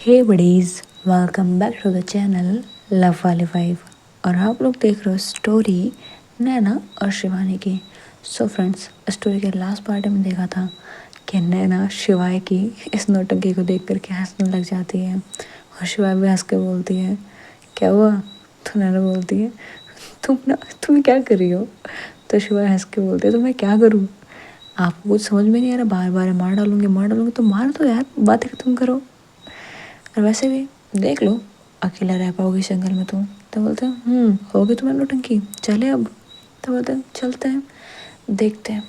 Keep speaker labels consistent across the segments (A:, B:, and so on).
A: Hey buddies, welcome back to the channel love वाली wife. और आप लोग देख रहे हो स्टोरी नैना और शिवानी की। सो फ्रेंड्स, स्टोरी के लास्ट पार्ट में देखा था कि नैना शिवाय की इस नौटंकी को देख करके हंसने लग जाती है और शिवाय भी हंस के बोलती है क्या हुआ। तो नैना बोलती है तुम क्या कर रही हो। तो शिवाय हंस के बोलती है तो मैं क्या करूँ, आपको कुछ समझ में नहीं आ रहा, बार बार मार डालूंगी तो मार दो यार, बातें खत्म करो। और वैसे भी देख लो, अकेला रह पाओगी जंगल में तुम। तो बोलते हैं होगी तुम्हें नौटंकी, चले अब। तो बोलते हैं चलते हैं, देखते हैं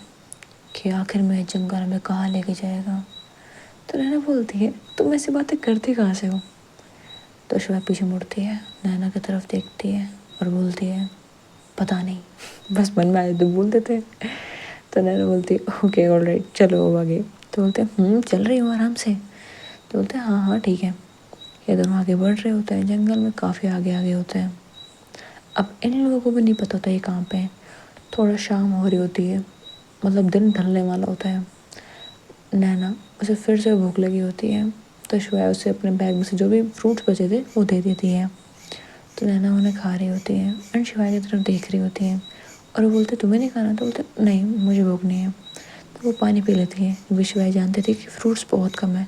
A: कि आखिर में जंगल में कहाँ लेके जाएगा। तो नैना बोलती है तुम ऐसी बातें करती कहाँ से हो। तो शिवा पीछे मुड़ती है, नैना की तरफ देखती है और बोलती है पता नहीं, बस मन में आए तो बोल देते हैं। तो नैना बोलती है ओके ऑलराइट, चलो अब आगे। तो बोलते हैं चल रही हूँ आराम से। तो बोलते हैं हाँ हाँ ठीक है। ये दोनों आगे बढ़ रहे होते हैं, जंगल में काफ़ी आगे आगे होते हैं। अब इन लोगों को भी नहीं पता होता ये कहाँ पे है। थोड़ा शाम हो रही होती है, मतलब दिन ढलने वाला होता है। नैना उसे फिर से भूख लगी होती है, तो शिवाय उसे अपने बैग में से जो भी फ्रूट्स बचे थे वो दे देती है। तो नैना उन्हें खा रही होती है एंड शिवाय की तरफ देख रही होती है और वो बोलते तुम्हें नहीं खाना। तो बोलते नहीं मुझे भूख नहीं है। तो वो पानी पी लेती है, क्योंकि शिवाय जानते थे कि फ्रूट्स बहुत कम है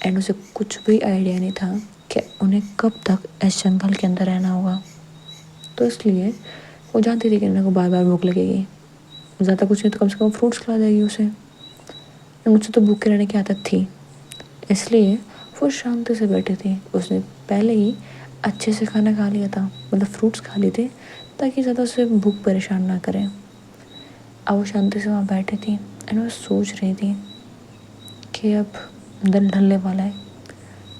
A: एंड उसे कुछ भी आइडिया नहीं था कि उन्हें कब तक इस जंगल के अंदर रहना होगा। तो इसलिए वो जानती थी कि नैना को बार बार भूख लगेगी, ज़्यादा कुछ नहीं तो कम से कम फ्रूट्स खिला देगी उसे। मुझसे तो भूखे रहने की आदत थी, इसलिए वो शांति से बैठी थी। उसने पहले ही अच्छे से खाना खा लिया था, मतलब फ्रूट्स खा लिए थे, ताकि ज़्यादा उसे भूख परेशान ना करे। अब वो शांति से वहाँ बैठी थी एंड वो सोच रही थी कि अब दिन ढलने वाला है,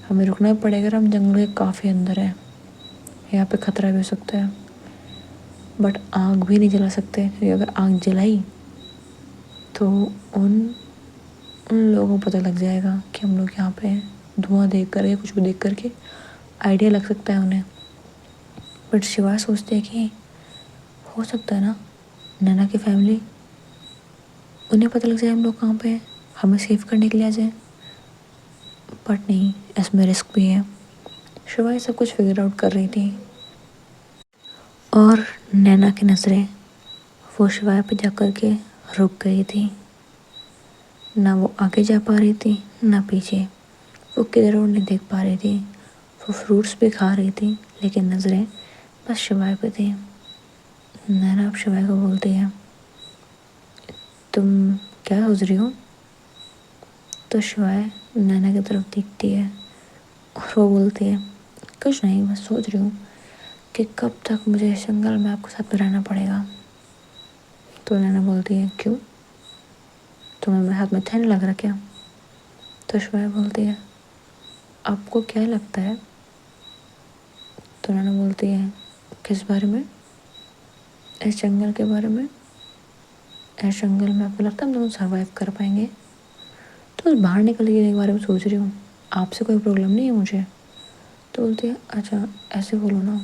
A: हमें रुकना पड़ेगा। हम जंगल के काफ़ी अंदर हैं, यहाँ पे खतरा भी हो सकता है, बट आग भी नहीं जला सकते, क्योंकि अगर आग जलाई तो उन उन लोगों को पता लग जाएगा कि हम लोग यहाँ पे हैं। धुआं देख कर या कुछ भी देख करके आइडिया लग सकता है उन्हें। बट शिवा सोचते हैं कि हो सकता है ना नैना की फैमिली, उन्हें पता लग जाए हम लोग कहाँ पे हैं, हमें सेव करने के लिए आ जाए। बट नहीं, इसमें रिस्क भी है। शिवा ये सब कुछ फिगर आउट कर रही थी और नैना की नज़रें वो शिवाय पे जा कर के रुक गई थी। ना वो आगे जा पा रही थी ना पीछे, वो किधर और नहीं देख पा रही थी। वो फ्रूट्स भी खा रही थी लेकिन नज़रें बस शिवाय पे थी। नैना अब शिवाय को बोलती है तुम क्या सोच रही हो। तो शिवाय नैना की तरफ देखती है और वो बोलती है कुछ नहीं, बस सोच रही हूँ कि कब तक मुझे इस जंगल में आपके साथ में रहना पड़ेगा। तो नैना बोलती है क्यों, तुम्हें मेरे हाथ में अच्छा नहीं लग रहा क्या। तो शिवाय बोलती है आपको क्या लगता है। तो नैना बोलती है किस बारे में, इस जंगल के बारे में। इस जंगल में आपको लगता है हम दोनों सर्वाइव कर पाएंगे। तो बाहर निकल के बारे में सोच रही हूँ, आपसे कोई प्रॉब्लम नहीं है मुझे। तो बोलती है अच्छा ऐसे बोलो ना।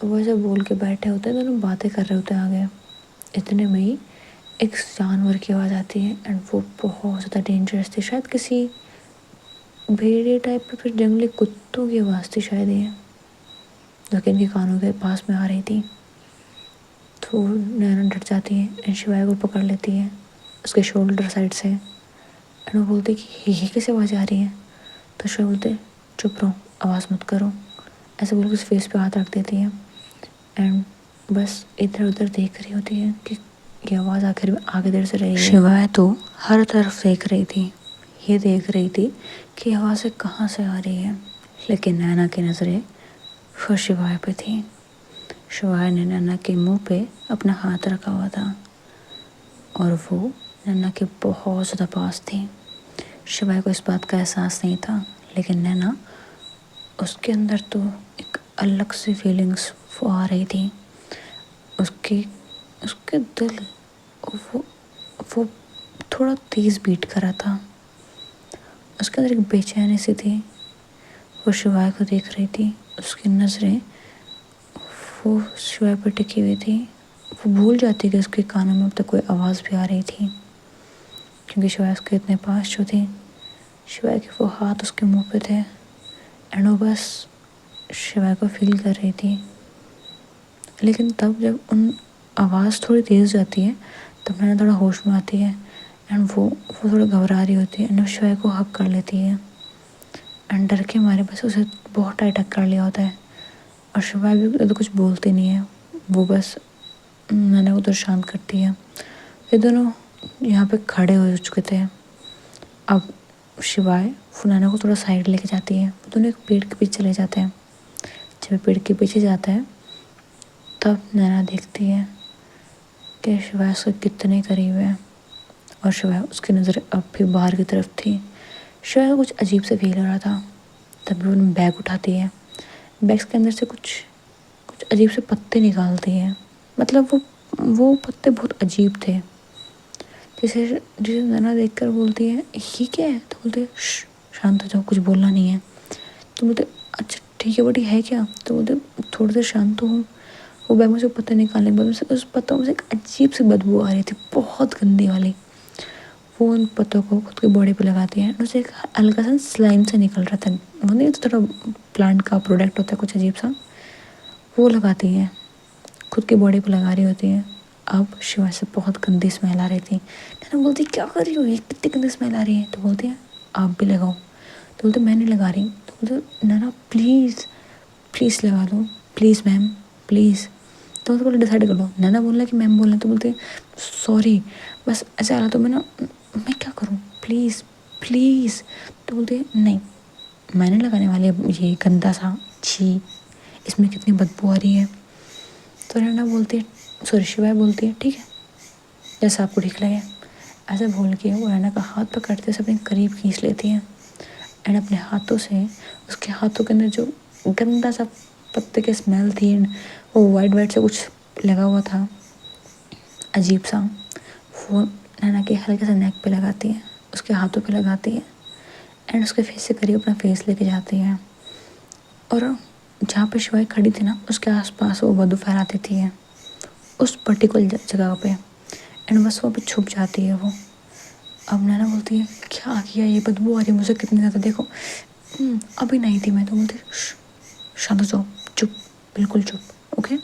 A: वो ऐसे बोल के बैठे होते हैं, दोनों बातें कर रहे होते हैं आगे। इतने में ही एक जानवर की आवाज़ आती है एंड वो बहुत ज़्यादा डेंजरस थी, शायद किसी भेड़िए टाइप पे, फिर जंगली कुत्तों की आवाज़ थी शायद ये, जो कि इनके कानों के पास में आ रही थी। तो नैना डर जाती है एंड शिवाय को पकड़ लेती है उसके शोल्डर साइड से एंड वो बोलती है कि ये कैसे आवाज़ आ रही है। तो शिवाय बोलते चुप रहो, आवाज़ मत करो, ऐसे बोल के उस फेस पे हाथ रख देती है एंड बस इधर उधर देख रही होती है कि ये आवाज़ आखिर में आगे देर से रही है। शिवाय तो हर तरफ देख रही थी, ये देख रही थी कि आवाज़ें कहाँ से आ रही है, लेकिन नैना की नज़रें फिर शिवाय पे थी। शिवाय ने नैना के मुंह पे अपना हाथ रखा हुआ था और वो नैना के बहुत ज़्यादा पास थी। शिवाय को इस बात का एहसास नहीं था, लेकिन नैना, उसके अंदर तो एक अलग सी फीलिंग्स वो आ रही थी। उसके उसके दिल वो थोड़ा तेज़ बीट कर रहा था, उसके अंदर एक बेचैनी सी थी। वो शिवाय को देख रही थी, उसकी नज़रें वो शिवाय पर टिकी हुई थी। वो भूल जाती कि उसके कानों में अब तक कोई आवाज़ भी आ रही थी, क्योंकि शिवाय उसके इतने पास जो थी। शिवाय के वो हाथ उसके मुंह पे थे एंड वो बस शिवाय को फील कर रही थी। लेकिन तब जब उन आवाज़ थोड़ी तेज़ जाती है तब नैना थोड़ा होश में आती है एंड वो थोड़ा घबरा रही होती है एंड शिवाय को हक कर लेती है एंड डर के मारे बस उसे बहुत टाइट हक कर लिया होता है। और शिवाय भी तो कुछ बोलती नहीं है, वो बस नैना को तो शांत करती है। ये दोनों यहाँ पे खड़े हो चुके थे। अब शिवाय नैना को थोड़ा साइड लेके जाती है, वो दोनों एक पेड़ के पीछे चले जाते हैं। जब पेड़ के पीछे जाता है तब नैना देखती है कि शिवाय उसके कितने करीब है और शिवाय उसकी नज़र अब भी बाहर की तरफ थी। शिवाय को कुछ अजीब से फील हो रहा था। तभी वो बैग उठाती है, बैग के अंदर से कुछ कुछ अजीब से पत्ते निकालती है। मतलब वो पत्ते बहुत अजीब थे। जिसे जिसे नैना देखकर बोलती है ये क्या है, तो बोलते शांत हो जाओ, कुछ बोलना नहीं है। तो बोलते अच्छा ठीक है बटी है क्या, तो बोलते थोड़ी देर शांत तो हूँ। वो बैग में से पत्ते निकालने के बाद से उस पत्तों में से एक अजीब सी बदबू आ रही थी, बहुत गंदी वाली। वो उन पत्तों को खुद की बॉडी पे लगाती है, उसे एक हल्का सा स्लाइम से निकल रहा था, वो नहीं तो थोड़ा प्लांट का प्रोडक्ट होता है कुछ अजीब सा, वो लगाती है, खुद की बॉडी पे लगा रही होती है। अब शिवा से बहुत गंदी स्मेल आ रही थी। नैना बोलती क्या कर रही हो, ये कितनी गंदी स्मेल आ रही है। तो बोलती है आप भी लगाओ। तो बोलते मैं नहीं लगा रही। तो बोलते नैना प्लीज़ प्लीज़ लगा दो, प्लीज़ मैम प्लीज़। तो बोले डिसाइड कर लो, नैना बोल रहा कि मैम बोल रहे। तो बोलते सॉरी बस ऐसे आ रहा, तो मैं क्या करूँ प्लीज़ प्लीज़। तो बोलते नहीं मैंने लगाने वाले ये गंदा सा, छी इसमें कितनी बदबू आ रही है। तो नैना बोलती है, सॉरी शिवाय बोलती है ठीक है जैसा आपको ठीक लगे। ऐसे बोल के वो नैना का हाथ पकड़ते से अपने करीब खींच लेती है एंड अपने हाथों से उसके हाथों के अंदर जो गंदा सा पत्ते की स्मेल थी एंड वो वाइट वाइट से कुछ लगा हुआ था अजीब सा, वो नैना के हल्के से नेक पे लगाती है, उसके हाथों पे लगाती है एंड उसके फेस से करीब अपना फेस लेके जाती है। और जहाँ पे शिवाय खड़ी थी ना उसके आसपास वो बदबू फैलाती थी उस पर्टिकुलर जगह पे एंड बस वो पे छुप जाती है वो। अब नैना बोलती है क्या किया, ये बदबू आ रही है मुझे कितनी ज़्यादा, देखो अभी नहीं थी मैं। तो बोलती शांत हो जाओ, चुप बिल्कुल चुप ओके।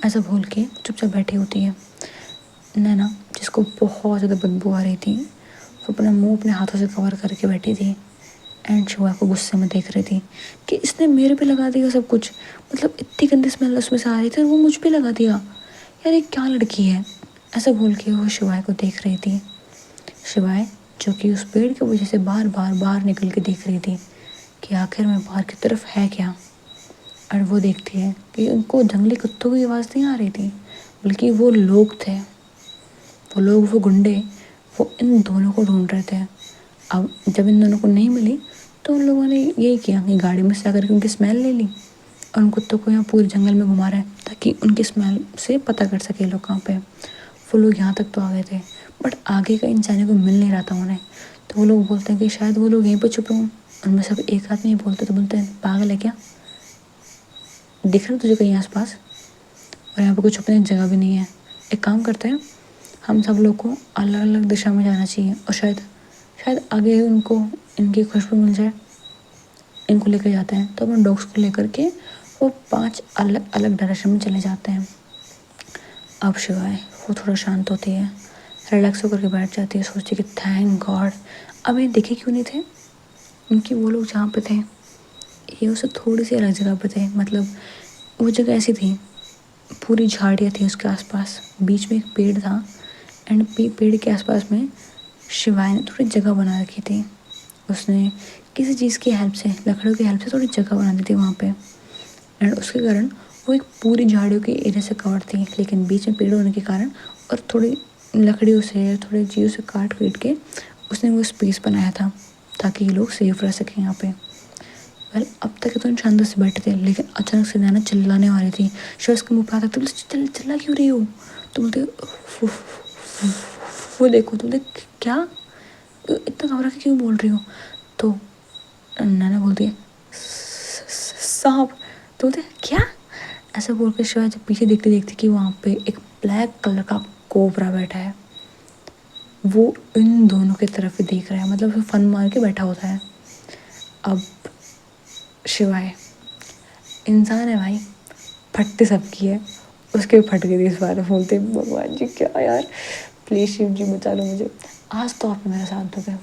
A: ऐसा बोल के चुपचाप बैठी होती है। नैना जिसको बहुत ज़्यादा बदबू आ रही थी वो अपना मुंह अपने हाथों से कवर करके बैठी थी एंड शिवा को गुस्से में देख रही थी कि इसने मेरे पे लगा दिया सब कुछ, मतलब इतनी गंदी स्मेल उसमें से आ रही थी और वो मुझ पे लगा दिया, यार ये क्या लड़की है। ऐसा बोल के वो शिवाय को देख रही थी। शिवाय जो कि उस पेड़ की वजह से बार बार बाहर निकल के देख रही थी कि आखिर में बाहर की तरफ है क्या। और वो देखती है कि उनको जंगली कुत्तों की आवाज़ नहीं आ रही थी, बल्कि वो लोग थे, वो लोग, वो गुंडे, वो इन दोनों को ढूंढ रहे थे। अब जब इन दोनों को नहीं मिली तो उन लोगों ने यही किया कि गाड़ी में से आकर के उनकी स्मेल ले ली और उन कुत्तों को यहाँ पूरे जंगल में घुमा रहे हैं ताकि उनकी स्मेल से पता कर सके लोग कहाँ पे। वो लोग यहाँ तक तो आ गए थे बट आगे का इंसानी को मिल नहीं रहा था उन्हें। तो वो लोग बोलते हैं कि शायद वो लोग यहीं पर छुपे हों। उनमें सब एक हाथ नहीं बोलते, तो बोलते हैं पागल है क्या, दिख रहा तुझे कहीं आसपास, और यहाँ पर कोई छुपने की जगह भी नहीं है। एक काम करते हैं, हम सब लोग को अलग अलग दिशा में जाना चाहिए और शायद शायद आगे उनको इनकी खुशबू मिल जाए। इनको लेकर जाते हैं। तो अपने डॉग्स को लेकर के वो 5 अलग अलग डायरेक्शन में चले जाते हैं। अब शिवाय वो थोड़ा शांत होती है, रिलैक्स होकर के बैठ जाती है, सोचती कि थैंक गॉड अब ये दिखे क्यों नहीं थे, उनकी वो लोग जहाँ पे थे ये उससे थोड़ी सी अलग जगह पे थे। मतलब वो जगह ऐसी थी, पूरी झाड़ियाँ थी उसके आसपास, बीच में एक पेड़ था एंड पेड़ के आसपास में शिवाय ने थोड़ी जगह बना रखी थी। उसने किसी चीज़ की हेल्प से, लकड़ों की हेल्प से थोड़ी जगह बना दी थी वहाँ पे एंड उसके कारण वो एक पूरी झाड़ियों के एरिया से कवर थी, लेकिन बीच में पेड़ होने के कारण और थोड़ी लकड़ियों से, थोड़ी चीज़ों से काट पीट के उसने वो स्पेस बनाया था ताकि ये लोग सेफ रह सकें यहाँ पे। वेल अब तक तो शांति से बैठे थे, लेकिन अचानक से नैना चिल्लाने वाली थी। शिव उसके मुँह पे आता तो बोलते चिल्ला क्यों रही हो। तो बोलते वो देखो, तो बोलते क्या इतना घबरा के क्यों बोल रही हो। तो नैना बोलती है सांप। तो बोलते क्या, ऐसा बोल के शिवा जब पीछे देखते देखते कि वहाँ पे एक ब्लैक कलर का कोबरा बैठा है, वो इन दोनों की तरफ ही देख रहा है, मतलब फन मार के बैठा होता है। अब शिवाय इंसान है भाई, फटती सबकी है, उसके भी फट गई थी इस बार। बोलते भगवान जी क्या यार, प्लीज़ शिव जी बचा लो मुझे, आज तो आप मेरा साथ दोगे,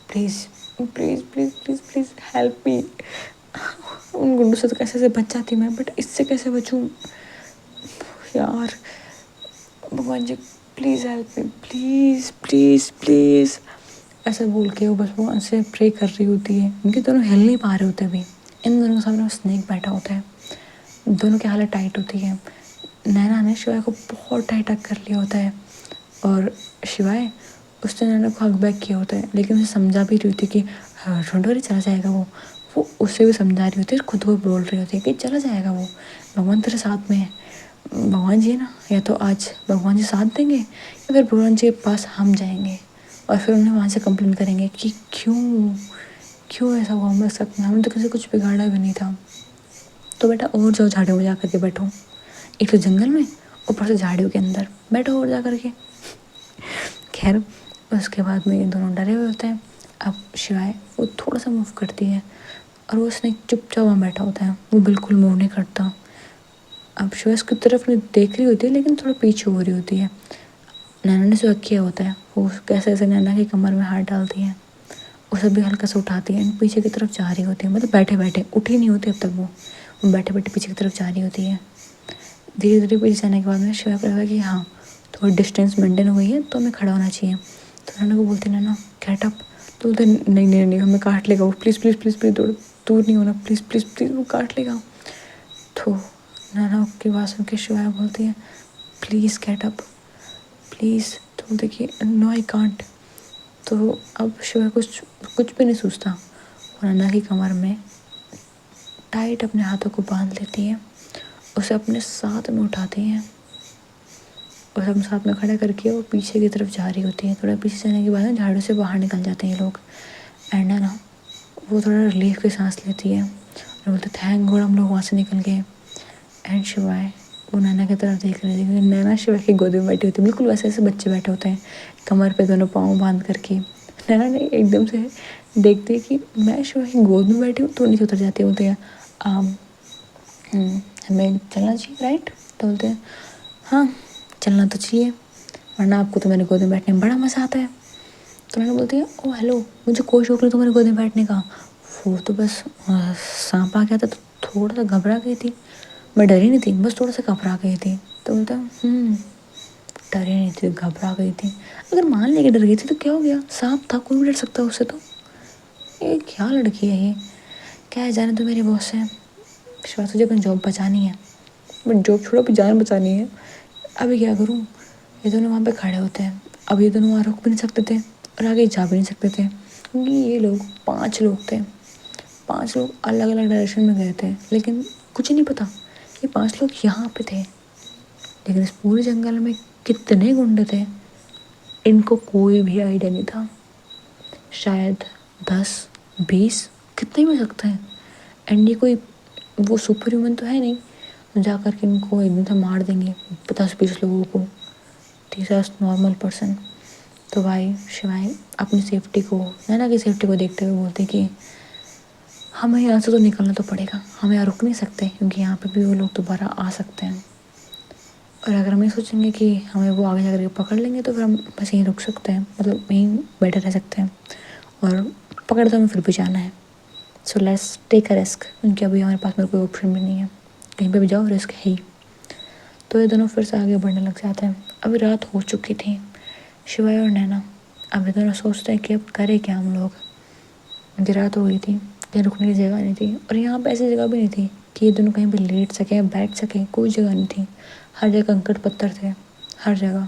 A: please please please please please help मी। उन गुंडों से तो कैसे से बच जाती मैं, बट इससे कैसे बचूं यार, भगवान जी please help me, please please please. ऐसा बोल के वो बस भगवान से प्रे कर रही होती है। उनके दोनों हिल नहीं पा रहे होते अभी, इन दोनों के सामने स्नेक बैठा होता है, दोनों की हालत टाइट होती है। नैना ने शिवाय को बहुत टाइट हक कर लिया होता है, और शिवाय उसने नैना को हक बैक किया होता है, लेकिन उसे समझा भी रही होती है कि डोंट वरी चला जाएगा वो उससे भी समझा रही होती है, खुद को बोल रही होती है कि चला जाएगा वो, भगवान तेरे साथ में है, भगवान जी है ना, या तो आज भगवान जी साथ देंगे या फिर भगवान जी के पास हम जाएंगे और फिर उन्हें वहाँ से कंप्लेन करेंगे कि क्यों ऐसा हुआ हमारे साथ में, हमने तो किसी कुछ बिगाड़ा भी नहीं था। तो बेटा और जाओ झाड़ियों में जा करके बैठो, एक तो जंगल में, ऊपर से झाड़ियों के अंदर बैठो और जा करके। खैर उसके बाद में ये दोनों डरे हुए होते हैं। अब शिवाय वो थोड़ा सा मूव करती है और वो उसने चुपचाप वहाँ बैठा होता है, वो बिल्कुल मूव नहीं करता। अब शिवाय उसकी तरफ नहीं देख रही होती है, लेकिन थोड़ा पीछे हो रही होती है। नैना ने जो किया होता है, वो कैसे ऐसे नैना की कमर में हाथ डालती है, उसे भी हल्का से उठाती है, पीछे की तरफ जा रही होती है, मतलब बैठे बैठे, उठी नहीं होती अब तक वो बैठे बैठे पीछे की तरफ जा रही होती है। धीरे धीरे पीछे जाने के बाद में शिवाय को लगा कि हाँ थोड़ी डिस्टेंस मेंटेन हो गई है, तो हमें खड़ा होना चाहिए। तो नैना को बोलती नैना गेट अप, तो बोलते नहीं नहीं नहीं हमें काट लेगा वो, प्लीज़ प्लीज़ प्लीज़ प्लीज़ दूर नहीं होना, प्लीज़ प्लीज़ प्लीज़ वो काट लेगा। तो नैना की बात सुन के शिवाय बोलती है प्लीज़ गेट अप प्लीज़, तो बोलते कि नो आई कांट। तो अब शिवाय कुछ भी नहीं सोचता, वो नैना की कमर में टाइट अपने हाथों को बांध लेती है, उसे अपने साथ में उठाती हैं और हम साथ में खड़ा करके वो पीछे की तरफ जा रही होती है। थोड़ा पीछे जाने के बाद ना झाड़ू से बाहर निकल जाते हैं ये लोग, एंड है ना वो थोड़ा रिलीफ की सांस लेती है और बोलते थैंक गॉड हम लोग वहाँ से निकल गए। एंड शिवाय वो नैना की तरफ देख रही थी, क्योंकि नैना शिवाय की गोद में बैठी होती है, बिल्कुल वैसे ऐसे बच्चे बैठे होते हैं कमर पे दोनों पाँव बांध करके। नैना ने एकदम से देखती है कि मैं शिवाय की गोद में बैठी हूँ, तो नीचे उतर जाती है। बोलते हैं हमें चलना चाहिए राइट, तो बोलते हैं हाँ चलना तो चाहिए, वरना आपको तो मेरे गोद में बैठने में बड़ा मज़ा आता है। तो मैंने बोलती है ओ हेलो, मुझे कोई शौक नहीं तुम्हारे गोद में बैठने का, वो तो बस सांप आ गया था तो थोड़ा सा घबरा गई थी, मैं डरी नहीं थी, बस थोड़ा सा घबरा गई थी। तो बोलता डरी नहीं थी, घबरा गई थी, अगर मान लेके डर गई थी तो क्या हो गया, सांप था, कोई भी डर सकता है उससे। तो ये क्या लड़की है ये, क्या है जाने तो मेरे बॉस है, विश्वास तुझे अपनी जॉब बचानी है, बट जॉब छोड़ो अभी जान बचानी है। अभी क्या करूँ, ये दोनों वहाँ पे खड़े होते हैं, अब ये दोनों वहाँ रुक भी नहीं सकते थे और आगे जा भी नहीं सकते थे, क्योंकि ये लोग 5 लोग थे, 5 लोग अलग अलग डायरेक्शन में गए थे, लेकिन कुछ नहीं पता ये 5 लोग यहाँ पे थे। लेकिन इस पूरे जंगल में कितने गुंडे थे इनको कोई भी आइडिया नहीं था, शायद 10-20 कितने भी सकते हैं। एंड ये कोई वो सुपर ह्यूमन तो है नहीं जा कर के इनको एकदम से मार देंगे 10-20 लोगों को, तीसरा नॉर्मल पर्सन। तो भाई शिवाय अपनी सेफ्टी को, नैना की सेफ्टी को देखते हुए बोलते कि हमें यहाँ से तो निकलना तो पड़ेगा, हम यहाँ रुक नहीं सकते, क्योंकि यहाँ पे भी वो लोग दोबारा आ सकते हैं, और अगर हम ये सोचेंगे कि हमें वो आगे जाकर के पकड़ लेंगे तो फिर हम बस यहीं रुक सकते हैं, मतलब यहीं बैठे रह सकते हैं, और पकड़ तो हमें फिर भी जाना है। So let's take a risk, क्योंकि अभी हमारे पास में कोई ऑप्शन भी नहीं है, कहीं पे भी जाओ रिस्क है ही। तो ये दोनों फिर से आगे बढ़ने लग जाते हैं। अभी रात हो चुकी थी, शिवाय और नैना अभी दोनों सोचते हैं कि अब करें क्या हम लोग, मुझे रात हो गई थी, कहीं रुकने की जगह नहीं थी, और यहाँ पे ऐसी जगह भी नहीं थी कि ये दोनों कहीं पे लेट सके बैठ सके, कोई जगह नहीं थी, हर जगह कंकड़ पत्थर थे हर जगह,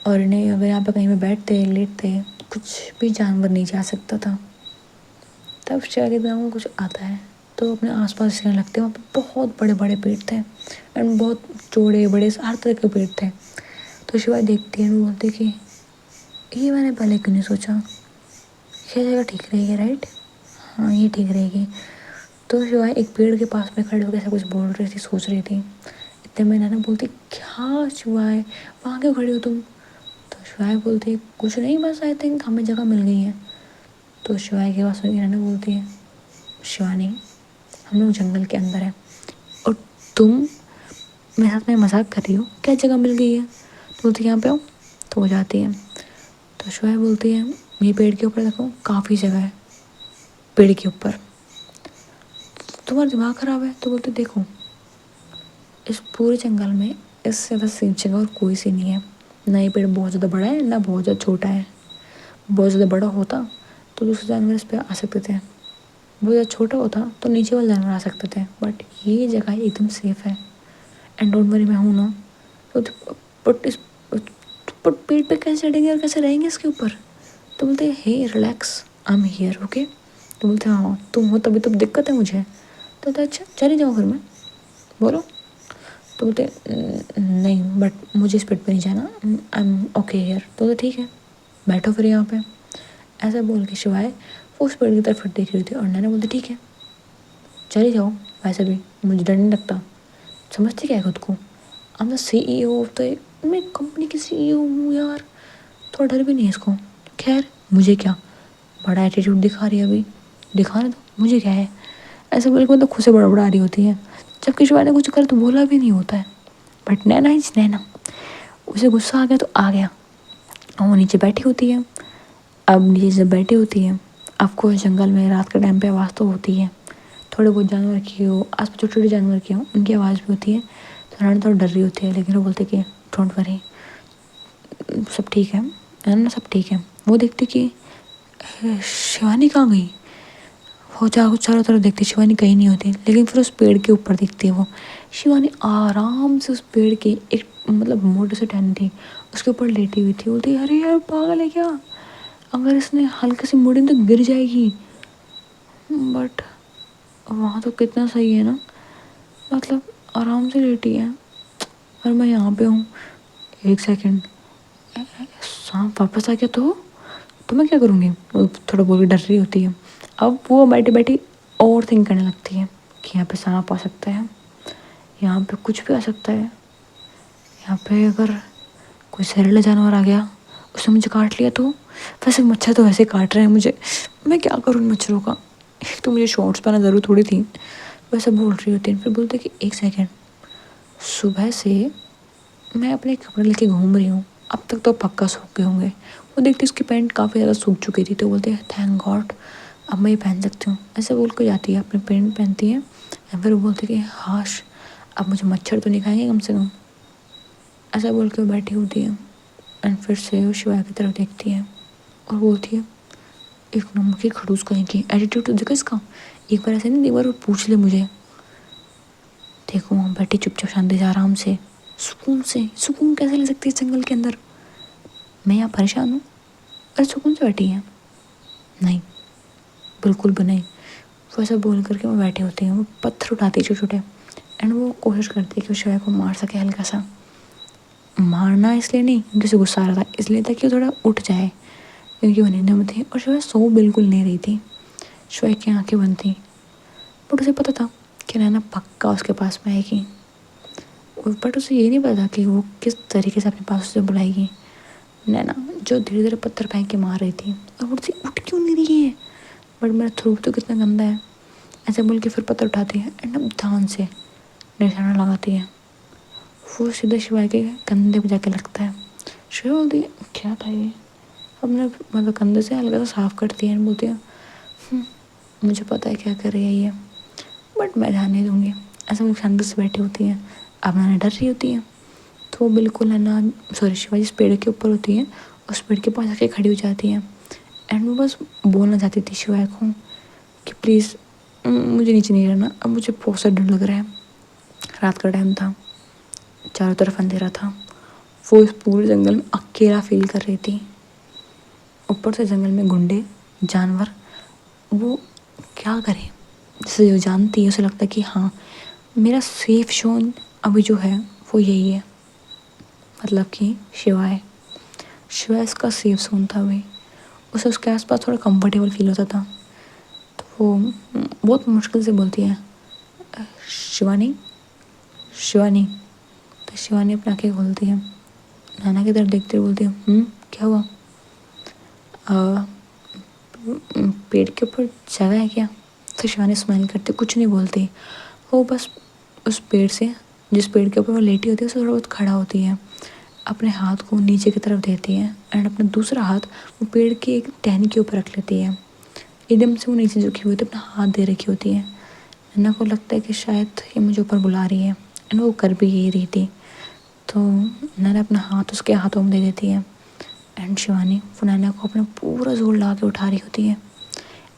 A: और इन्हें अगर यहाँ पे कहीं पे बैठते लेटते कुछ भी जानवर नहीं जा सकता था। तब शिवाय के दिमाग में कुछ आता है, तो अपने आसपास देखने लगते हैं, वहाँ पे बहुत बड़े बड़े पेड़ थे एंड बहुत चौड़े बड़े हर तरह के पेड़ थे। तो शिवाय देखती है, बोलती कि ये मैंने पहले क्यों नहीं सोचा, ये जगह ठीक रहेगी राइट, हाँ ये ठीक रहेगी। तो शिवाय एक पेड़ के पास में खड़े होकर ऐसा कुछ बोल रही थी, सोच रही थी, इतने में नैना बोलती क्या शिवाय वहाँ क्यों खड़ी हो तुम। तो शिवाय बोलती कुछ नहीं, बस आई थिंक हमें जगह मिल गई है। तो शिवाय की बात सुन के नैना बोलती है शिवानी, हम लोग जंगल के अंदर हैं और तुम मेरे साथ में मजाक कर रही हो, क्या जगह मिल गई है? तो बोलती यहाँ पे आओ। तो वो जाती है। तो शिवानी बोलती है ये पेड़ के ऊपर देखो काफ़ी जगह है पेड़ के ऊपर, तुम्हारा दिमाग खराब है? तो बोलते देखो इस पूरे जंगल में इससे ज़्यादा सेफ जगह और कोई सी नहीं है। ना ये पेड़ बहुत ज़्यादा बड़ा है ना बहुत ज़्यादा छोटा है। बहुत ज़्यादा बड़ा होता तो दूसरे जानवर इस पर आ सकते थे, बहुत ज़्यादा छोटा होता तो नीचे वाले जानवर आ सकते थे, बट ये जगह एकदम सेफ है। एंड डोंट वरी, मैं हूँ ना। तो बट इस बट पेड़ पे कैसे चढ़ेंगे और कैसे रहेंगे इसके ऊपर? तो बोलते हैं hey relax, I am here, okay. तो बोलते हैं हाँ तुम हो तभी तो दिक्कत है मुझे। तो अच्छा चले जाओ फिर, मैं बोलो। तो बोलते नहीं बट मुझे इस पेड़ पे नहीं जाना, आई एम ओके हियर। तो बोलते ठीक है बैठो फिर यहाँ पे। ऐसा बोल के शिवाय वो उस पेड़ की तरफ फिर देख रही थी और नैना बोलती ठीक है चले जाओ, वैसे भी मुझे डर नहीं लगता, समझती क्या है खुद को, I am the CEO of the, मैं कंपनी की CEO हूँ यार, थोड़ा डर भी नहीं है इसको। खैर मुझे क्या, बड़ा एटीट्यूड दिखा रही है अभी, दिखाने दो मुझे क्या है। ऐसे बोल के मतलब खुद से बड़ा रही होती है, जबकि शिवाय ने कुछ कर तो बोला भी नहीं होता है। बट नैना इज नैना, उसे गुस्सा आ गया तो आ गया। और वो नीचे बैठी होती है। अब नीचे जब बैठी होती है, आपको जंगल में रात के टाइम पे आवाज़ तो होती है, थोड़े बहुत जानवर की हो, आस पास छोटे छोटे जानवर की हो उनकी आवाज़ भी होती है। तो नैना थोड़ा डर रही होती है, लेकिन वो बोलते कि डोंट वरी सब ठीक है ना, सब ठीक है। वो देखती कि शिवानी कहाँ गई। वो चारों तरफ देखती, शिवानी कहीं नहीं होती, लेकिन फिर उस पेड़ के ऊपर दिखती है वो शिवानी आराम से उस पेड़ के एक मतलब मोटे से टहनी थी उसके ऊपर लेटी हुई थी। बोलती अरे यार पागल है क्या, अगर इसने हल्के से मुड़ी तो गिर जाएगी। बट वहाँ तो कितना सही है ना, मतलब आराम से लेटी है और मैं यहाँ पे हूँ। एक सेकंड, सांप वापस आ गया तो मैं क्या करूँगी? वो थोड़ा बोल के डर रही होती है। अब वो बैठी बैठी और थिंक करने लगती है कि यहाँ पे सांप आ सकता है, यहाँ पे कुछ भी आ सकता है, यहाँ पे अगर कोई जहरीला जानवर आ गया उसने मुझे काट लिया तो, वैसे मच्छर तो वैसे काट रहे हैं मुझे, मैं क्या करूँ इन मच्छरों का। एक तो मुझे शॉर्ट्स पहना ज़रूर थोड़ी थी। वैसे बोल रही होती है, फिर बोलते कि एक सेकेंड, सुबह से मैं अपने कपड़े लेके घूम रही हूँ, अब तक तो पक्का सूख गए होंगे। वो देखती उसकी पैंट काफ़ी ज़्यादा सूख चुकी थी, तो बोलते हैं थैंक गॉड अब मैं ये पहन सकती हूँ। ऐसे बोल कर जाती है, अपनी पैंट पहनती है या फिर वो बोलती कि हाश अब मुझे मच्छर तो नहीं खाएंगे कम से कम। ऐसा बोल के वो बैठी होती है एंड फिर से वो शिवाय की तरफ देखती है और बोलती है एक नंबर की खड़ूस कहीं की, एटीट्यूड तो देखो इसका, एक बार ऐसे नहीं एक बार वो पूछ ले मुझे। देखो वहाँ बैठी चुपचाप शांति से आराम से सुकून से, सुकून कैसे ले सकती है जंगल के अंदर, मैं यहाँ परेशान हूँ और सुकून से बैठी है। नहीं बिल्कुल भी नहीं। वो ऐसा बोल करके वो बैठी होती है, वो पत्थर उठाती है छोटे छोटे एंड वो कोशिश करती है कि वो शिवाय को मार सके हल्का सा। मारना इसलिए नहीं क्योंकि उसे गुस्सा आ रहा था, इसलिए था कि वो थोड़ा उठ जाए क्योंकि वो नींद में थी और शिवाय सो बिल्कुल नहीं रही थी। शिवाय की आंखें बंद थी बट उसे पता था कि नैना पक्का उसके पास में आएगी, बट उसे ये नहीं पता कि वो किस तरीके से अपने पास उसे बुलाएगी। नैना जो धीरे धीरे पत्थर फेंक के मार रही थी और मुझसे उठ क्यों नहीं रही है, बट मेरा थ्रोट तो कितना गंदा है। ऐसे बोल के फिर पत्थर उठाती है एंड अब ध्यान से निशाना लगाती है। वो सीधे शिवाय के कंधे पे जाके लगता है। शिवाय बोलती है क्या था ये, अपने मतलब कंधे से हल्का सा साफ करती है एंड बोलती है मुझे पता है क्या कर रही है ये, बट मैं ध्यान नहीं दूंगी। ऐसे वो शांति से बैठी होती है, अब नैना डर रही होती है। तो वो बिल्कुल नैना सॉरी शिवाय जिस पेड़ के ऊपर होती है उस पेड़ के पास आके खड़ी हो जाती है एंड वो बस बोलना चाहती थी शिवाय को कि प्लीज़ मुझे नीचे नहीं रहना, अब मुझे बहुत सा डर लग रहा है। रात का टाइम था, चारों तरफ अंधेरा था, वो इस पूरे जंगल में अकेला फील कर रही थी। ऊपर से जंगल में गुंडे जानवर, वो क्या करे। जैसे जो जानती है उसे लगता है कि हाँ मेरा सेफ जोन अभी जो है वो यही है, मतलब कि शिवाय, शिवाय इसका सेफ जोन था अभी। उसे उसके आसपास थोड़ा कंफर्टेबल फील होता था। तो वो बहुत मुश्किल से बोलती है शिवानी, शिवानी। तो शिवानी अपनी आँखें खोलती है, नाना की तरफ देखते हुए बोलती है क्या हुआ, पेड़ के ऊपर जगह है क्या? तो शिवानी स्माइल करती, कुछ नहीं बोलती। वो बस उस पेड़ से, जिस पेड़ के ऊपर वो लेटी होती है, उससे थोड़ा बहुत खड़ा होती है, अपने हाथ को नीचे की तरफ देती है एंड अपना दूसरा हाथ वो पेड़ की एक टहनी के ऊपर रख लेती है। एकदम से वो नीचे झुकी हुई होती है, अपना हाथ दे रखी होती है। नैना को लगता है कि शायद ये मुझे ऊपर बुला रही है एंड वो कर भी यही रही थी। तो नैना अपना हाथ उसके हाथों में दे देती है एंड शिवानी वो नैना को अपना पूरा जोर ला के उठा रही होती है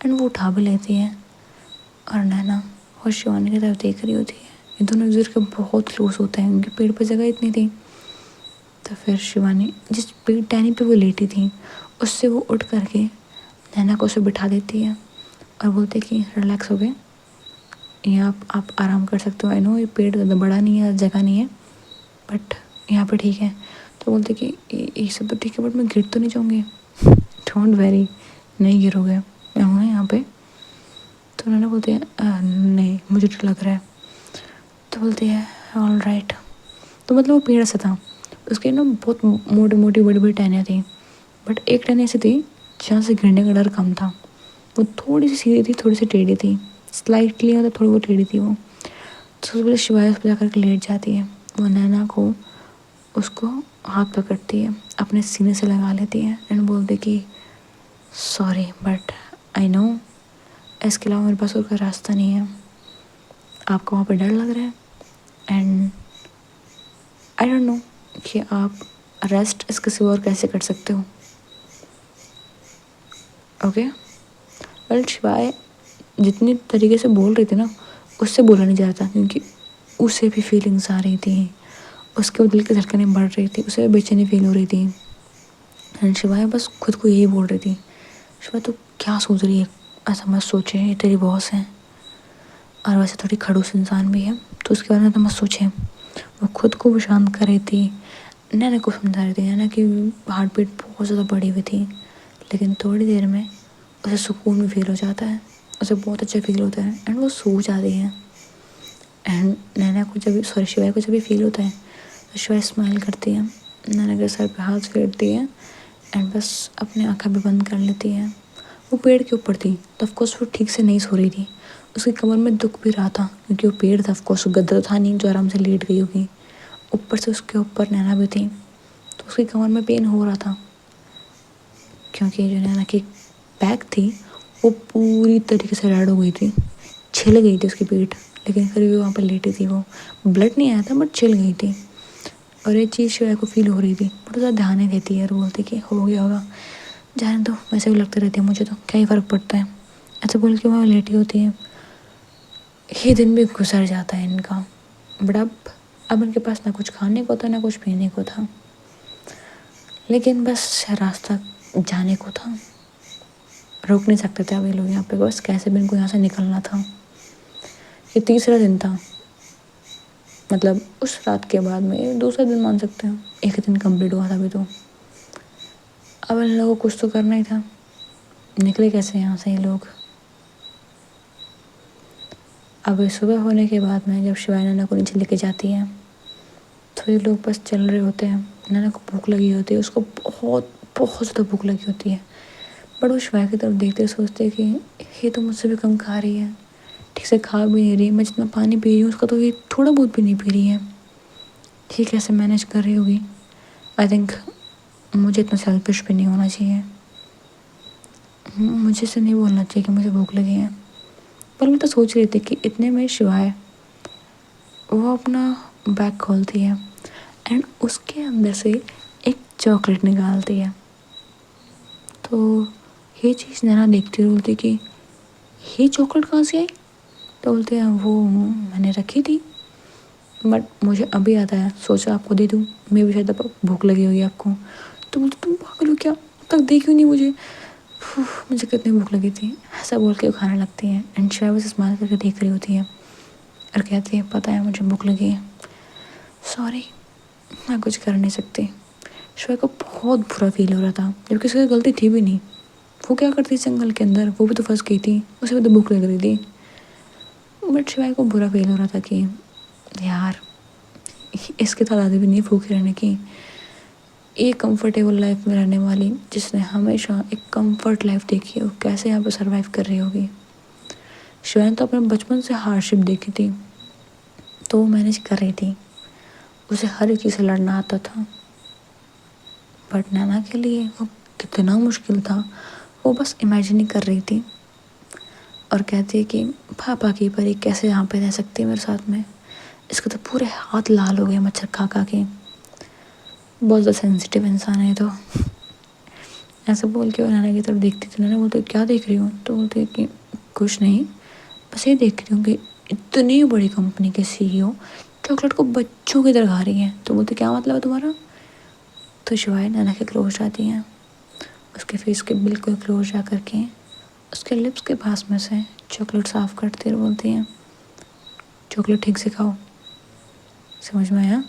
A: एंड वो उठा भी लेती है। और नैना और शिवानी की तरफ देख रही होती है। ये दोनों एक दूसरे के बहुत क्लोज होते हैं, उनके पेड़ पर जगह इतनी थी। तो फिर शिवानी जिस पेड़ टहनी पे वो लेटी थी उससे वो उठ करके नैना को उसे बिठा देती है और बोलते कि रिलैक्स हो गए, यहाँ आप आराम कर सकते हो। आई नो ये पेड़ ज़्यादा बड़ा नहीं है, जगह नहीं है, बट यहाँ पे ठीक है। तो बोलते कि ये सब तो ठीक है, बट मैं गिर तो नहीं जाऊँगी। डोंट वेरी, नहीं गिरोगे, मैं हूँ ना यहाँ पे। तो उन्होंने बोलते हैं नहीं मुझे डर लग रहा है। तो बोलती है ऑल राइट। तो मतलब वो पेड़ से था, उसके ना बहुत मोटी मोटी बड़ी बड़ी टहनियाँ थी, बट एक टहनी ऐसी थी जहाँ से गिरने का डर कम था। वो थोड़ी सी सीधी थी, थोड़ी सी टेढ़ी थी, स्लाइटली मतलब थोड़ी बहुत टेढ़ी थी वो। तो सबसे पहले शिवाय उस पर जाकर लेट जाती है। वो नैना को उसको हाथ पकड़ती है, अपने सीने से लगा लेती है एंड बोलती कि सॉरी बट आई नो इसके अलावा मेरे पास और कोई रास्ता नहीं है। आपको वहाँ पर डर लग रहा है एंड आई डोंट नो कि आप रेस्ट इसके सिवा और कैसे कर सकते हो। ओके वेल शिवाय जितनी तरीके से बोल रही थी ना, उससे बोला नहीं जा रहा था, क्योंकि उसे भी फीलिंग्स आ रही थी, उसके दिल की धड़कनें बढ़ रही थी, उसे बेचैनी फील हो रही थी। एंड शिवाय बस खुद को यही बोल रही थी, शिवाय तो क्या सोच रही है, ऐसा मत सोचे, ये तेरी बॉस है और वैसे थोड़ी खड़ूस इंसान भी है, तो उसके बारे में तो मत सोचे। वो खुद को भी शांत कर रही थी, नैना को समझा रही थी। नैना की हार्ट बीट बहुत ज़्यादा बढ़ी हुई थी, लेकिन थोड़ी देर में उसे सुकून भी फील हो जाता है, उसे बहुत अच्छा फील होता है एंड वो सो जाती है। एंड नैना को जब शिवाय को जब भी फील होता है तो शिवाय स्माइल करती है, नैना के सर पे हाथ फेरती है एंड बस अपनी आँखें भी बंद कर लेती है। वो पेड़ के ऊपर थी तो ऑफकोर्स वो ठीक से नहीं सो रही थी, उसकी कमर में दुख भी रहा था, क्योंकि वो पेड़ था, ऑफकोर्स गद्दा तो था नहीं जो आराम से लेट गई होगी। ऊपर से उसके ऊपर नैना भी थी, तो उसकी कमर में पेन हो रहा था, क्योंकि जो नैना की बैक थी वो पूरी तरीके से रेड हो गई थी, छिल गई थी उसकी पीठ, लेकिन फिर भी वहाँ पर लेटी थी। वो ब्लड नहीं आया था बट छिल गई थी। और ये चीज़ शिवाय को फील हो रही थी, बट ज़्यादा ध्यान नहीं देती है और बोलती कि हो गया होगा, जाने तो वैसे भी लगती रहती है, मुझे तो क्या ही फ़र्क पड़ता है, ऐसे बोल के वहाँ लेटी होती है। ये दिन भी गुजर जाता है इनका, बट अब इनके पास ना कुछ खाने को था ना कुछ पीने को था, लेकिन बस रास्ता जाने को था। रोक नहीं सकते थे अब ये लोग यहाँ पे, बस कैसे भी इनको यहाँ से निकलना था। ये तीसरा दिन था, मतलब उस रात के बाद में ये दूसरा दिन मान सकते हैं, एक दिन कंप्लीट हुआ था अभी। तो अब इन लोगों को कुछ तो करना ही था, निकले कैसे यहाँ से ये लोग। अब सुबह होने के बाद में जब शिवाय नैना को नीचे लेके जाती है तो ये लोग बस चल रहे होते हैं। नैना को भूख लगी होती है, उसको बहुत बहुत ज़्यादा भूख लगी होती है, बट वो शिवाय की तरफ देखते सोचते कि ये तो मुझसे भी कम खा रही है, ठीक से खा भी नहीं रही, मैं जितना पानी पी रही हूँ उसका तो ये थोड़ा बहुत भी नहीं पी रही है, ठीक कैसे मैनेज कर रही होगी। आई थिंक मुझे इतना सेल्फिश भी नहीं होना चाहिए, मुझे से नहीं बोलना चाहिए कि मुझे भूख लगी है। पर मैं तो सोच रही थी कि इतने में शिवाय वो अपना बैग खोलती है एंड उसके अंदर से एक चॉकलेट निकालती है। तो ये चीज़ नैना देखती बोलती कि ये चॉकलेट कहाँ से आई। तो बोलते हैं वो मैंने रखी थी, बट मुझे अभी आता है, सोचा आपको दे दूँ, मैं भी शायद अब भूख लगी हुई आपको। तो बोलते तुम पागल हो क्या, अब तक देखी क्यों नहीं मुझे, मुझे कितनी भूख लगी थी, ऐसा बोल के वो खाने लगती है। एंड शिवाय बस स्माइल करके देख रही होती है और कहती है पता है मुझे भूख लगी है, सॉरी मैं कुछ कर नहीं सकती। शिवाय को बहुत बुरा फील हो रहा था, जबकि उसकी गलती थी भी नहीं, वो क्या करती जंगल के अंदर, वो भी तो फंस गई थी, उसे भी तो भूख लग रही थी। बट शिवाय को बुरा फील हो रहा था कि यार इसकी तादाद भी नहीं भूखे रहने की, एक कंफर्टेबल लाइफ में रहने वाली जिसने हमेशा एक कंफर्ट लाइफ देखी है, वो कैसे यहाँ पर सर्वाइव कर रही होगी। शिवानी तो अपने बचपन से हार्डशिप देखी थी, तो वो मैनेज कर रही थी, उसे हर एक चीज़ से लड़ना आता था। बट नैना के लिए वो कितना मुश्किल था, वो बस इमेजिन ही कर रही थी और कहती है कि पापा की परी कैसे यहाँ पे रह सकती है मेरे साथ में, इसके तो पूरे हाथ लाल हो गए मच्छर खा खा के, बहुत ज़्यादा सेंसिटिव इंसान है तो। ऐसे बोल के वो नैना की तरफ देखती थी। नैना बोलती क्या देख रही हूँ, तो बोलती कि कुछ नहीं, बस ये देख रही हूँ कि इतनी बड़ी कंपनी के CEO चॉकलेट को बच्चों की तरह खा रही हैं। तो बोलते क्या मतलब है तुम्हारा। तो शिवाय नैना के क्लोज जाती हैं, उसके फेस के बिल्कुल क्लोज जा करके उसके लिप्स के पास में से चॉकलेट साफ करती और बोलती हैं चॉकलेट ठीक से खाओ, समझ में आया।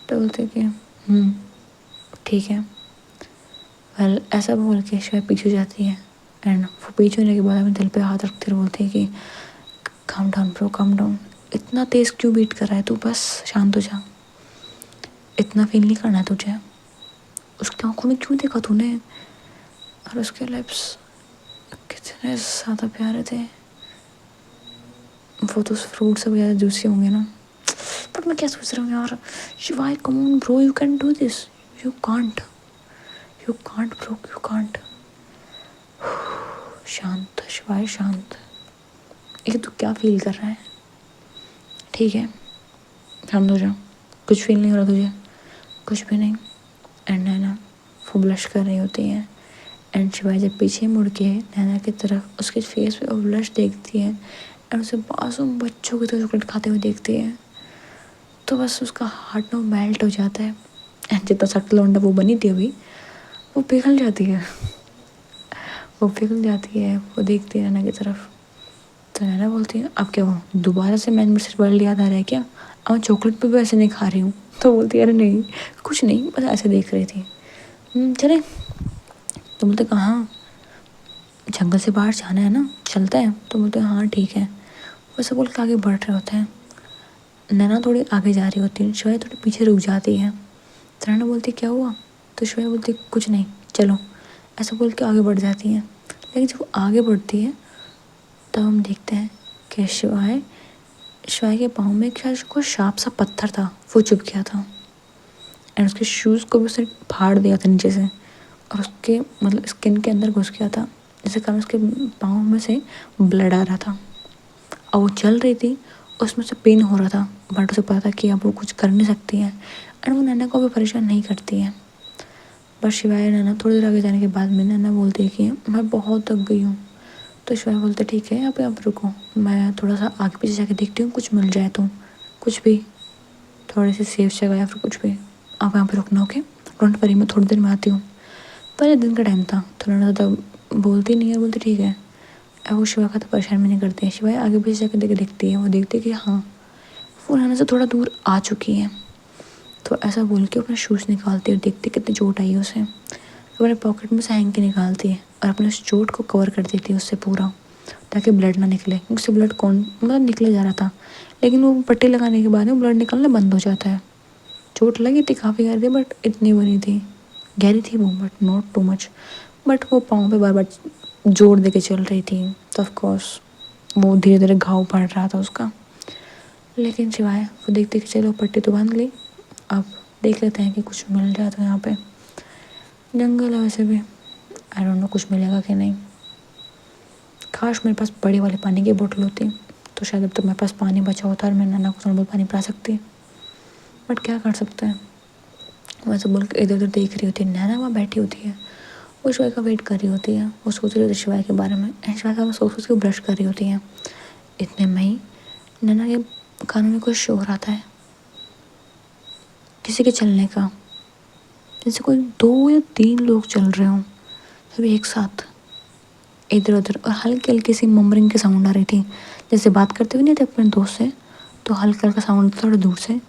A: तो बोलते कि ठीक है। वेल ऐसा बोल के शिवाय पीछे जाती है एंड वो पीछे होने के बाद अपने दिल पे हाथ रखते हुए बोलती है कि calm down bro, calm down, इतना तेज़ क्यों बीट कर रहा है तू, बस शांत हो जा, इतना फील नहीं करना है तुझे। उसकी आंखों में क्यों देखा तूने, और उसके लिप्स कितने ज़्यादा प्यारे थे, वो तो फ्रूट से ज़्यादा जूसी होंगे ना। बट मैं क्या सोच रहा हूँ यार, शिवाय come on bro, you can do this, you can't, you can't bro, you can't. शांत शिवाय शांत, ये तू क्या फील कर रहा है, ठीक है शांत हो जा, कुछ फील नहीं हो रहा तुझे, कुछ भी नहीं। एंड नैना वो ब्लश कर रही होती है एंड शिवाय जब पीछे मुड़ के नैना की तरफ उसके फेस पे वो ब्लश देखती है एंड उसे मासूम बच्चों की तरह चॉकलेट खाते हुए देखती है, तो बस उसका हार्ट ना मेल्ट हो जाता है एंड जितना सख्त लौंडा वो बनी थी अभी, वो पिघल जाती है, वो पिघल जाती है। वो देखती है नैना की तरफ, तो नैना बोलती है अब क्या हो, दोबारा से मैंने सिर्फ वर्ल्ड याद आ रहा है क्या, अब मैं चॉकलेट पे भी ऐसे नहीं खा रही हूँ। तो बोलती है अरे नहीं कुछ नहीं, बस ऐसे देख रही थी। चले। तो बोलते कहाँ, जंगल से बाहर जाना है ना, चलते हैं। तो बोलते हैं हाँ ठीक है। वैसे बोल के आगे बढ़ रहे होते हैं, नैना थोड़ी आगे जा रही होती है, शिवाय थोड़ी पीछे रुक जाती है। तो नैना बोलती क्या हुआ, तो शिवाय बोलती कुछ नहीं चलो, ऐसा बोल के आगे बढ़ जाती हैं। लेकिन जब वो आगे बढ़ती है तब हम देखते हैं कि शिवाय के पाँव में एक शायद कोई शार्प सा पत्थर था, वो चुभ गया था एंड उसके शूज़ को भी उसने फाड़ दिया था नीचे से, और उसके मतलब स्किन के अंदर घुस गया था, जिसके कारण उसके पाँव में से ब्लड आ रहा था। और वो चल रही थी, उसमें से पेन हो रहा था, बट उसे पता था कि अब वो कुछ कर नहीं सकती है एंड वो नैना को भी परेशान नहीं करती है। बस शिवाय नैना थोड़ी देर आगे जाने के बाद में नैना बोलती है कि मैं बहुत थक गई हूँ। तो शिवाय बोलते ठीक है आप यहाँ पर रुको, मैं थोड़ा सा आगे पीछे जाके देखती हूँ, कुछ मिल जाए तो, कुछ भी थोड़ी सी सेफ जगह या फिर कुछ भी, आप यहाँ पे रुकना ओके, डोंट वरी मैं थोड़ी देर में आती हूँ। पहले दिन का टाइम था तो नैना ज़्यादा बोलती नहीं है, बोलती ठीक है। अब वो शिवा का तो परेशान भी नहीं करती है। शिवाय आगे पीछे जाकर देखती है, वो देखती है कि हाँ वो नैना से थोड़ा दूर आ चुकी है। तो ऐसा बोल के अपना शूज़ निकालती है और देखती कितनी चोट आई है उसे, तो अपने पॉकेट में से हैंकी निकालती है और अपने उस चोट को कवर कर देती है उससे पूरा, ताकि ब्लड ना निकले, क्योंकि उससे ब्लड कौन मतलब निकले जा रहा था, लेकिन वो पट्टी लगाने के बाद में ब्लड निकलना बंद हो जाता है। चोट लगी थी काफ़ी गहरी थी, बट इतनी बड़ी थी, गहरी थी वो but not too much. But वो पाँव पे बार बार जोर दे के चल रही थी, तो ऑफकोर्स वो धीरे धीरे घाव पड़ रहा था उसका। लेकिन सिवाय वो देखते कि चलो पट्टी तो बांध ली, अब देख लेते हैं कि कुछ मिल जाए तो। यहाँ पे जंगल है वैसे भी, आई डोंट नो कुछ मिलेगा कि नहीं। काश मेरे पास बड़ी वाली पानी की बोतल होती तो शायद अब तक मेरे पास पानी बचा होता और मैं नैना को थोड़ा बहुत पानी पिला सकती, बट क्या कर सकते हैं। वैसे बोल के इधर उधर देख रही होती है, नैना वहाँ बैठी होती है, वो शिवाय का वेट कर रही होती है, वो सोच रही होती है शिवाय के बारे में एंड शिवाय का सोच के ब्रश कर रही होती है। इतने में ही नैना के कानों में कुछ शोर आता है, किसी के चलने का, जैसे कोई 2 या 3 लोग चल रहे हों सभी एक साथ इधर उधर, और हल्की हल्की सी ममरिंग की साउंड आ रही थी, जैसे बात करते हुए नहीं थे अपने दोस्त से, तो हल्का हल्का साउंड थोड़ा दूर से।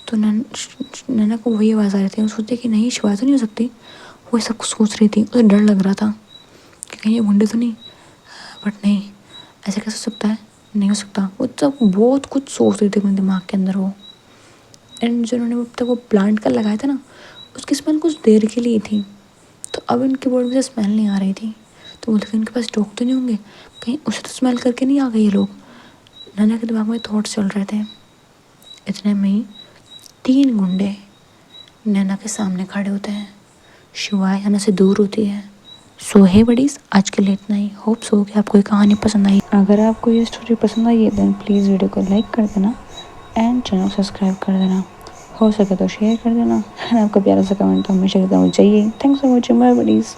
A: तो नैना को वही आवाज़ आ रही थी, वो सोचती कि नहीं शिवाय तो नहीं हो सकती, वो सब कुछ सोच रही थी, उसे डर लग रहा था कि कहीं ये गुंडे तो नहीं, बट नहीं ऐसे कैसे हो सकता है, नहीं हो सकता। वो सब बहुत कुछ सोच रही थी अपने दिमाग के अंदर वो। एंड जो उन्होंने अब तक वो प्लांट का लगाया था ना, उसकी स्मेल कुछ देर के लिए थी, तो अब उनकी बॉडी में से स्मेल नहीं आ रही थी। तो बोले कि उनके पास डॉग तो नहीं होंगे, कहीं उसे तो स्मेल करके नहीं आ गए ये लोग। नैना के दिमाग में थॉट चल रहे थे। इतने में ही 3 गुंडे नैना के सामने खड़े होते हैं। शिवाय नैना से दूर होती है। सो है बडीज, आज के लिए इतना ही। होप सो कि आपको ये कहानी पसंद आई। अगर आपको ये स्टोरी पसंद आई है देन प्लीज़ वीडियो को लाइक कर देना एंड चैनल सब्सक्राइब कर देना। हो सके तो शेयर कर देना। आपका प्यारा सा कमेंट तो हमेशा की तरह चाहिए। Thanks for watching, bye buddies.